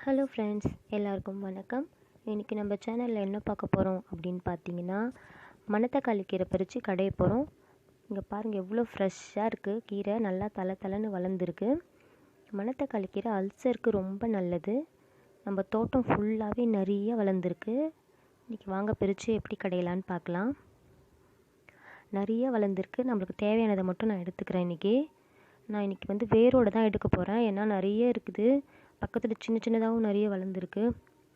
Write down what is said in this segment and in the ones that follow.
Hello friends, எல்லாருக்கும் வணக்கம். இன்றைக்கி நம்ம சேனலில் என்ன பார்க்க போகிறோம் அப்படின்னு பார்த்தீங்கன்னா, மணத்தக்காளி கீரை பறித்து கடைய போகிறோம். இங்கே பாருங்கள், எவ்வளோ ஃப்ரெஷ்ஷாக இருக்குது. கீரை நல்லா தலை வளர்ந்துருக்கு. மணத்தக்காளி கீரை அல்சருக்கு ரொம்ப நல்லது. நம்ம தோட்டம் ஃபுல்லாகவே நிறைய வளர்ந்துருக்கு. இன்றைக்கி வாங்க பறித்து எப்படி கடையலான்னு பார்க்கலாம். நிறைய வளர்ந்துருக்கு. நம்மளுக்கு தேவையானதை மட்டும் நான் எடுத்துக்கிறேன். நான் இன்றைக்கி வேரோடு தான் எடுக்க போகிறேன். ஏன்னா நிறைய இருக்குது. பக்கத்தில் சின்னதாகவும் நிறைய வளர்ந்துருக்கு.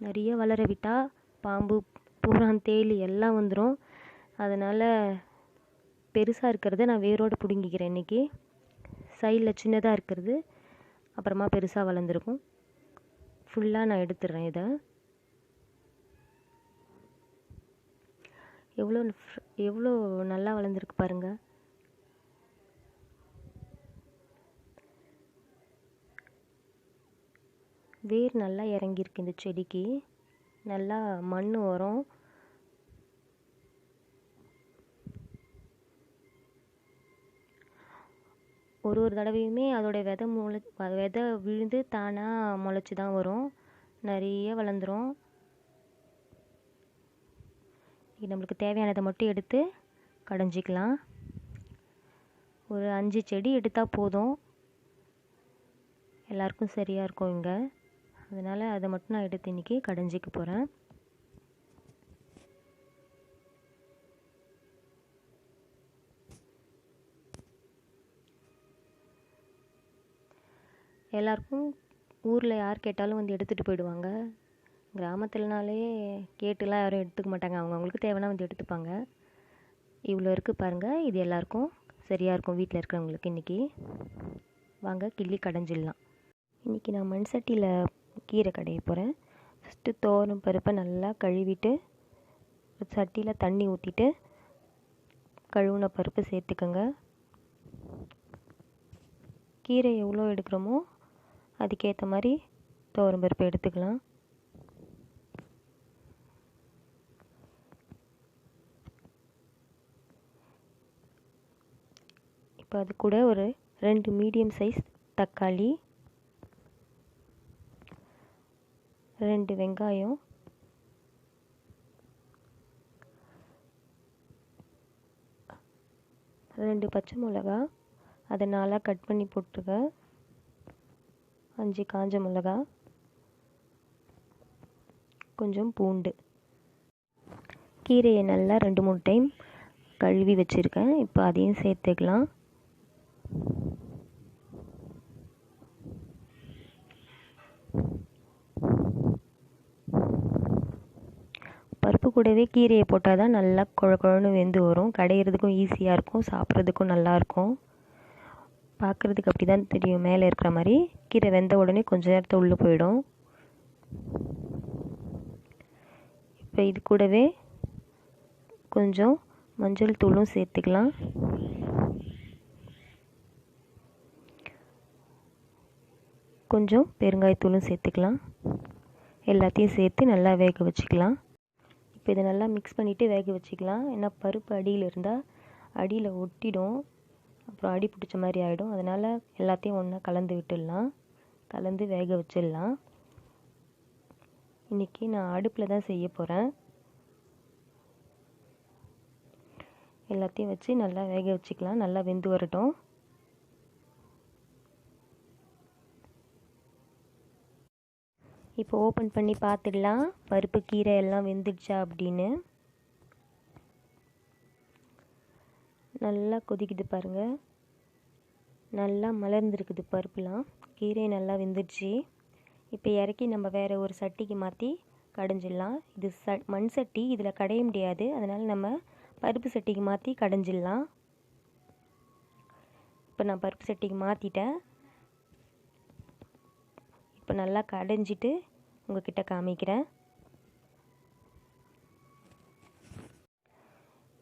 நிறைய வளர விட்டால் பாம்பு, பூரான், தேளி எல்லாம் வந்துடும். அதனால் பெருசாக இருக்கிறத நான் வேரோடு பிடுங்கிக்கிறேன். இன்றைக்கி சைடில் சின்னதாக இருக்கிறது அப்புறமா பெருசாக வளர்ந்துருக்கும். ஃபுல்லாக நான் எடுத்துடுறேன். இதை எவ்வளோ நல்லா வளர்ந்துருக்கு பாருங்கள். வேர் நல்லா இறங்கியிருக்கு. இந்த செடிக்கு நல்லா மண் வரும். ஒரு தடவையுமே அதோடைய விதை விழுந்து தானாக முளைச்சி தான் வரும். நிறைய வளர்ந்துடும். நம்மளுக்கு தேவையானதை மட்டும் எடுத்து கடைஞ்சிக்கலாம். ஒரு 5 செடி எடுத்தால் போதும். எல்லாருக்கும் சரியாக இருக்கும் இங்கே. அதனால் அதை மட்டும் நான் எடுத்து இன்றைக்கி கடைஞ்சிக்க போகிறேன். எல்லாருக்கும் ஊரில் யார் கேட்டாலும் எடுத்துகிட்டு போயிடுவாங்க. கிராமத்துலனாலே கேட்டுலாம் யாரும் எடுத்துக்க மாட்டாங்க. அவங்களுக்கு தேவைன்னா எடுத்துப்பாங்க. இவ்வளோ இருக்குது பாருங்கள். இது எல்லாருக்கும் சரியாக இருக்கும் வீட்டில் இருக்கிறவங்களுக்கு. இன்றைக்கி வாங்க கிள்ளி கடைஞ்சிடலாம். இன்றைக்கி நான் மண் சட்டியில் கீரை கடைய போகிறேன். ஃபஸ்ட்டு துவரம் பருப்பை நல்லா கழுவிட்டு சட்டியில் தண்ணி ஊற்றிட்டு கழுவுன பருப்பு சேர்த்துக்கோங்க. கீரை எவ்வளோ எடுக்கிறோமோ அதுக்கேற்ற மாதிரி துவரம் பருப்பு எடுத்துக்கலாம். இப்போ அது கூட ஒரு 2 மீடியம் சைஸ் தக்காளி, 2 வெங்காயம், 2 பச்சை மிளகா, அதை 4 கட் பண்ணி போட்டுருங்க. 5 காஞ்ச மிளகா, கொஞ்சம் பூண்டு. கீரையை நல்லா 2-3 டைம் கழுவி வச்சுருக்கேன். இப்போ அதையும் சேர்த்துக்கலாம். பருப்பு கூடவே கீரையை போட்டால் தான் நல்லா குழன்னு வெந்து வரும். கடையிறதுக்கும் ஈஸியாக இருக்கும், சாப்பிட்றதுக்கும் நல்லாயிருக்கும். பார்க்குறதுக்கு அப்படி தான் தெரியும் மேலே இருக்கிற மாதிரி. கீரை வெந்த உடனே கொஞ்சம் நேரத்தை உள்ளே போயிடும். இப்போ இது கூடவே கொஞ்சம் மஞ்சள் தூளும் சேர்த்துக்கலாம். கொஞ்சம் பெருங்காயத்தூளும் சேர்த்துக்கலாம். எல்லாத்தையும் சேர்த்து நல்லா வேக வச்சுக்கலாம். இப்போ இதை நல்லா மிக்ஸ் பண்ணிவிட்டு வேக வச்சுக்கலாம். ஏன்னா பருப்பு அடியில் இருந்தால் அடியில் ஒட்டிடும், அப்புறம் அடி பிடிச்ச மாதிரி ஆகிடும். அதனால் எல்லாத்தையும் ஒன்றா கலந்து விட்டுடலாம். கலந்து வேக வச்சிடலாம். இன்றைக்கி நான் அடுப்பில் தான் செய்ய போகிறேன். எல்லாத்தையும் வச்சு நல்லா வேக வச்சுக்கலாம். நல்லா வெந்து வரட்டும். இப்போ ஓப்பன் பண்ணி பார்த்துடலாம் பருப்பு கீரை எல்லாம் வெந்துடுச்சா அப்படின்னு. நல்லா கொதிக்குது பாருங்கள். நல்லா மலர்ந்துருக்குது பருப்புலாம். கீரை நல்லா வெந்துடுச்சு. இப்போ இறக்கி நம்ம வேறு ஒரு சட்டிக்கு மாற்றி கடைஞ்சிடலாம். இது மண் சட்டி, இதில் கடைய முடியாது. அதனால் நம்ம பருப்பு சட்டிக்கு மாற்றி கடைஞ்சிடலாம். இப்போ நான் பருப்பு சட்டிக்கு மாற்றிட்டேன். இப்போ நல்லா கடைஞ்சிட்டு உங்ககிட்ட காமிக்கிறேன்.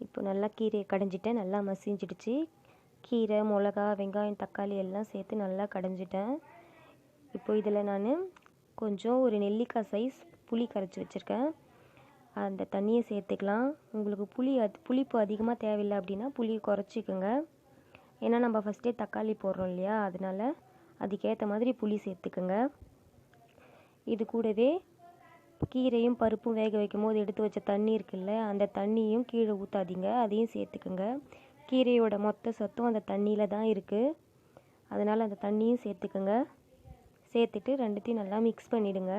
இப்போ நல்லா கீரையை கடைஞ்சிட்டேன். நல்லா மசிஞ்சிடுச்சு. கீரை, மிளகா, வெங்காயம், தக்காளி எல்லாம் சேர்த்து நல்லா கடைஞ்சிட்டேன். இப்போ இதில் நான் கொஞ்சம் ஒரு நெல்லிக்காய் சைஸ் புளி கரைச்சி வச்சுருக்கேன். அந்த தண்ணியை சேர்த்துக்கலாம். உங்களுக்கு புளிப்பு அதிகமாக தேவையில்லை அப்படின்னா புளியை குறைச்சிக்கோங்க. ஏன்னா நம்ம ஃபஸ்ட்டே தக்காளி போடுறோம் இல்லையா, அதனால் அதுக்கேற்ற மாதிரி புளி சேர்த்துக்கோங்க. இது கூடவே கீரையும் பருப்பும் வேக வைக்கும் போது எடுத்து வச்ச தண்ணி இருக்குல்ல, அந்த தண்ணியும் கீழே ஊற்றாதீங்க, அதையும் சேர்த்துக்குங்க. கீரையோட மொத்த சத்தும் அந்த தண்ணியில் தான் இருக்குது. அதனால் அந்த தண்ணியும் சேர்த்துக்குங்க. சேர்த்துட்டு ரெண்டுத்தையும் நல்லா மிக்ஸ் பண்ணிவிடுங்க.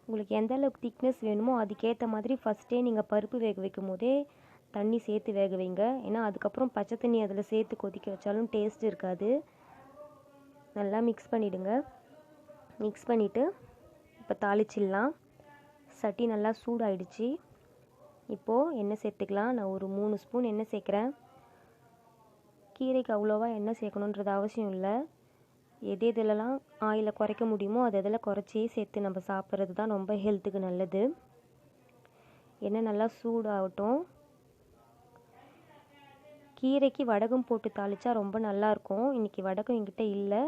உங்களுக்கு எந்த அளவுக்கு திக்னஸ் வேணுமோ அதுக்கேற்ற மாதிரி ஃபஸ்ட்டே நீங்கள் பருப்பு வேக வைக்கும் போதே தண்ணி சேர்த்து வேக வைங்க. ஏன்னா அதுக்கப்புறம் பச்சை தண்ணி அதில் சேர்த்து கொதிக்க வச்சாலும் டேஸ்ட் இருக்காது. நல்லா மிக்ஸ் பண்ணிவிடுங்க. மிக்ஸ் பண்ணிவிட்டு இப்போ தாளிச்சிடலாம். சட்டி நல்லா சூடாயிடுச்சு. இப்போது எண்ணெய் சேர்த்துக்கலாம். நான் ஒரு 3 ஸ்பூன் எண்ணெய் சேர்க்குறேன். கீரைக்கு அவ்வளோவா எண்ணெய் சேர்க்கணுன்றது அவசியம் இல்லை. எது எதுலலாம் ஆயிலை குறைக்க முடியுமோ அது எதில் குறைச்சி சேர்த்து நம்ம சாப்பிட்றது தான் ரொம்ப ஹெல்த்துக்கு நல்லது. எண்ணெய் நல்லா சூடாகட்டும். கீரைக்கு வடகம் போட்டு தாளித்தா ரொம்ப நல்லாயிருக்கும். இன்றைக்கி வடகம் என்கிட்ட இல்லை,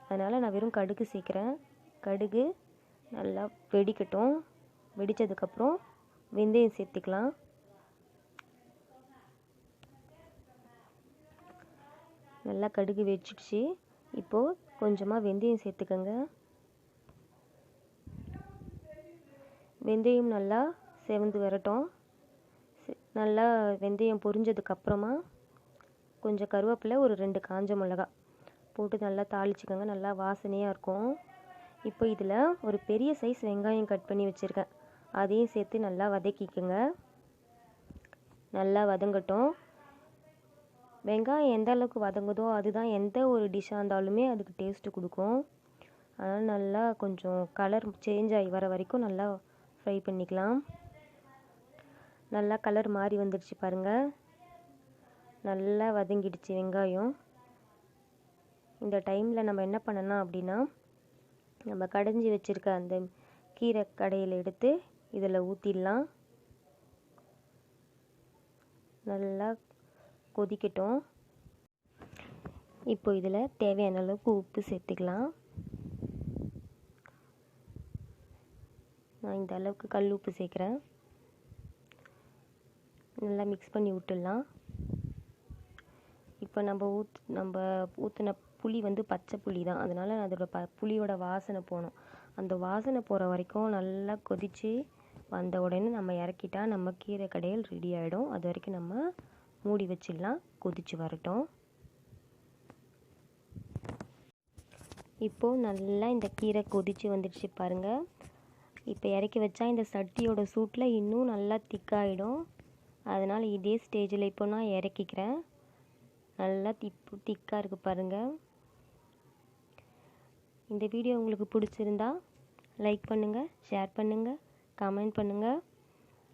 அதனால் நான் வெறும் கடுகு சேர்க்குறேன். கடுகு நல்லா வெடிக்கட்டும். வெடித்ததுக்கப்புறம் வெந்தயம் சேர்த்துக்கலாம். நல்லா கடுகு வெடிச்சிடுச்சு. இப்போது கொஞ்சமாக வெந்தயம் சேர்த்துக்கோங்க. வெந்தயம் நல்லா செவந்து வரட்டும். நல்லா வெந்தயம் பொரிஞ்சதுக்கப்புறமா கொஞ்சம் கருவேப்பிலை, ஒரு 2 காஞ்ச மிளகா போட்டு நல்லா தாளிச்சுக்கோங்க. நல்லா வாசனையாக இருக்கும். இப்போ இதில் ஒரு பெரிய சைஸ் வெங்காயம் கட் பண்ணி வச்சுருக்கேன், அதையும் சேர்த்து நல்லா வதக்கிக்கோங்க. நல்லா வதங்கட்டும். வெங்காயம் எந்த அளவுக்கு வதங்குதோ அதுதான் எந்த ஒரு டிஷ்ஷாக இருந்தாலுமே அதுக்கு டேஸ்ட்டு கொடுக்கும். அதனால் நல்லா கொஞ்சம் கலர் சேஞ்ச் ஆகி வர வரைக்கும் நல்லா ஃப்ரை பண்ணிக்கலாம். நல்லா கலர் மாறி வந்துடுச்சு பாருங்கள். நல்லா வதங்கிடுச்சு வெங்காயம். இந்த டைமில் நம்ம என்ன பண்ணணும் அப்படின்னா, நம்ம கடைஞ்சி வச்சுருக்க அந்த கீரை கடையில் எடுத்து இதில் ஊற்றிடலாம். நல்லா கொதிக்கட்டும். இப்போ இதில் தேவையான அளவுக்கு உப்பு சேர்த்துக்கலாம். நான் இந்த அளவுக்கு கல் உப்பு சேர்க்குறேன். நல்லா மிக்ஸ் பண்ணி விட்டுடலாம். இப்போ நம்ம ஊற்றின புளி வந்து பச்சை புளி தான், அதனால் அதோட புளியோட வாசனை போகணும். அந்த வாசனை போகிற வரைக்கும் நல்லா கொதித்து வந்த உடனே நம்ம இறக்கிட்டா நம்ம கீரை கடையில் ரெடி ஆகிடும். அது வரைக்கும் நம்ம மூடி வச்சிடலாம், கொதித்து வரட்டும். இப்போது நல்லா இந்த கீரை கொதித்து வந்துடுச்சு பாருங்கள். இப்போ இறக்கி வச்சா இந்த சட்டியோட சூட்டில் இன்னும் நல்லா திக்காகிடும். அதனால் இதே ஸ்டேஜில் இப்போ நான் இறக்கிக்கிறேன். நல்லா திக்காக இருக்குது பாருங்கள். இந்த வீடியோ உங்களுக்கு பிடிச்சிருந்தா லைக் பண்ணுங்கள், ஷேர் பண்ணுங்கள், கமெண்ட் பண்ணுங்கள்.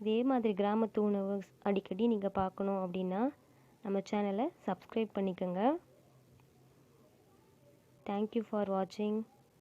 இதே மாதிரி கிராமத்து உணவு அடிக்கடி நீங்கள் பார்க்கணும் அப்படின்னா நம்ம சேனலை சப்ஸ்கிரைப் பண்ணிக்கோங்க. தேங்க்யூ ஃபார் வாட்சிங்.